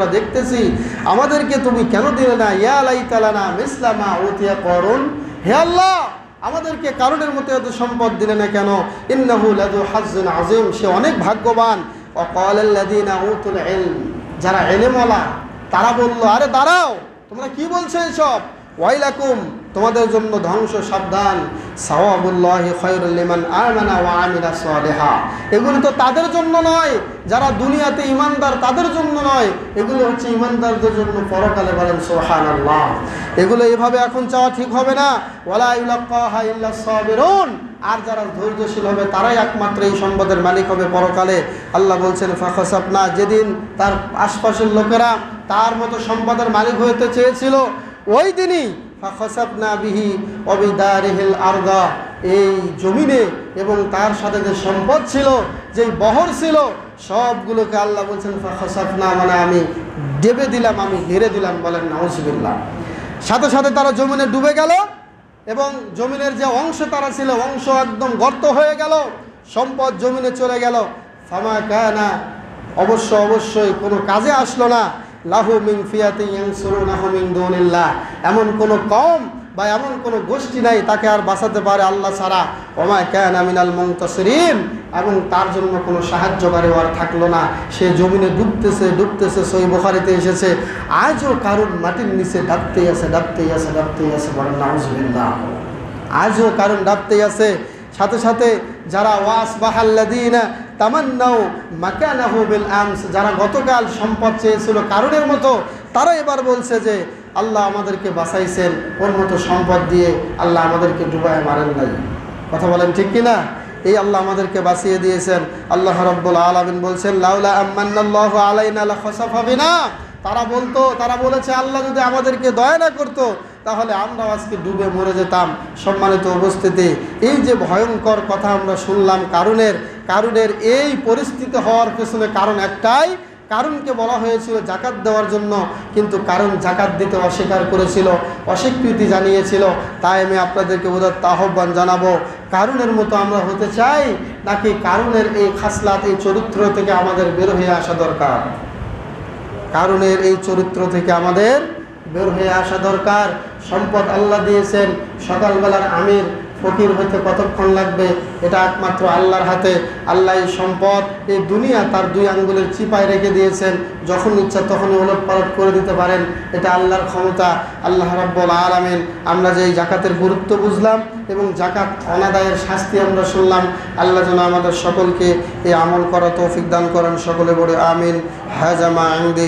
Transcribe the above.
আমরা দেখতেছি, আমাদেরকে তুমি কেন দিলে না? ইয়া লাইতালানা মিসলা মা উতিয়া করুন, হে আল্লাহ আমাদেরকে কারণের মতো এত সম্পদ দিলে না কেন? ইন্নাহু লাযু হাজ্জিন আযীম, সে অনেক ভাগ্যবান। ওয়া ক্বালাল্লাযীনা উতুল ইলম, যারা ইলমওয়ালা তারা বলল, আরে দাঁড়াও, তোমরা কি বলছো এসব? ওয়াইলাকুম, তোমাদের জন্য ধ্বংস, সাবধান। সাওয়াবুল্লাহি খায়রুল লিমান আমানা ওয়া আমিলা সালিহা, এগুলো তো তাদের জন্য নয় যারা দুনিয়াতে ইমানদার, তাদের জন্য নয়, এগুলো হচ্ছে ইমানদারদের জন্য পরকালে। বলেন সুবহানাল্লাহ। এগুলো এভাবে এখন চাওয়া ঠিক হবে না। ওয়ালা ইউলাক্কাহা ইল্লাস সাবিরুন, আর যারা ধৈর্যশীল হবে তারাই একমাত্র এই সম্পদের মালিক হবে পরকালে। আল্লাহ বলছেন ফাখাসাফনা, যেদিন তার আশপাশের লোকেরা তার মতো সম্পদের মালিক হতে চেয়েছিল, ওই দিনই ফাখাসাফনা বিহি ওয়া বিদারিহিল আরদা, এই জমিনে এবং তার সাথে যে সম্পদ ছিল, যেই বহর ছিল, সবগুলোকে আল্লাহ বলছেন ফাখাসাফনা, মানে আমি ডেবে দিলাম, আমি ঘিরে দিলাম। বলেন নাউজুবিল্লাহ। সাথে সাথে তারা জমিনে ডুবে গেল এবং জমিনের যে অংশ তারা ছিল, অংশ একদম গর্ত হয়ে গেল, সম্পদ জমিনে চলে গেল। ফামা কানা, অবশ্যই কোনো কাজে আসলো না। লাহু মিন ফিয়াতিন ইয়ানসুরুনাহু মিন দুনিল্লাহ, এমন কোনো কওম বা এমন কোনো গোষ্ঠী নাই তাকে আর বাঁচাতে পারে আল্লাহ ছাড়া। ওমা কানা মিনাল মুনতাসিরিন, এবং তার জন্য কোনো সাহায্যকারী আর থাকলো না। সে জমিনে ডুবতেছে। সহিহ বুখারীতে এসেছে, আজও কারণ মাটির নিচে ডাবতেই আছে। বলেন নাউজুবিল্লাহ। আজও কারণ ডাবতেই আছে। সাথে সাথে যারা ওয়াসবাহাল্লাযীনা তামান্নাউ মাকানাহু বিল আমস, যারা গতকাল সম্পদ চেয়েছিল কারণের মতো, তারা এবার বলছে যে আল্লাহ আমাদেরকে বাঁচাইছেন, ওর মতো সম্পদ দিয়ে আল্লাহ আমাদেরকে ডুবায় মারেন নাই। কথা বলেন ঠিক কিনা? এই আল্লাহ আমাদেরকে বাঁচিয়ে দিয়েছেন। আল্লাহ রাব্বুল আলামিন বলছেন লাউলা আম্মানাল্লাহু আলাইনা লাখাসাফা বিনা, তারা বলেছে আল্লাহ যদি আমাদেরকে দয়া না করতো তাহলে আমরা আজকে ডুবে মরে যেতাম। সম্মানিত উপস্থিতি, এই যে ভয়ঙ্কর কথা আমরা শুনলাম কারুনের এই পরিস্থিতি হওয়ার পেছনে কারণ একটাই, কারণকে বলা হয়েছিল জাকাত দেওয়ার জন্য, কিন্তু কারণ জাকাত দিতে অস্বীকার করেছিল, অস্বীকৃতি জানিয়েছিল। তাই আমি আপনাদেরকে উদাত্ত আহ্বান জানাবো, কারণের মতো আমরা হতে চাই নাকি কারণের এই খাসলাত, এই চরিত্র থেকে আমাদের বের হয়ে আসা দরকার? কারণের এই চরিত্র থেকে আমাদের বের হয়ে আসা দরকার। সম্পদ আল্লাহ দিয়েছেন, সকালবেলার আমির ফকির হতে কতক্ষণ লাগবে এটা একমাত্র আল্লাহর হাতে। আল্লাহ এই সম্পদ, এই দুনিয়া তার 2 আঙ্গুলের চিপায় রেখে দিয়েছেন, যখন ইচ্ছা তখনই ওলটপালট করে দিতে পারেন। এটা আল্লাহর ক্ষমতা। আল্লাহ রাব্বুল আলামিন, আমরা যে এই জাকাতের গুরুত্ব বুঝলাম এবং জাকাত অনাদায়ের শাস্তি আমরা শুনলাম, আল্লাহ যেন আমাদের সকলকে এই আমল করা তৌফিক দান করেন। সকলে বলে আমিন। হাজা মা ইনদি।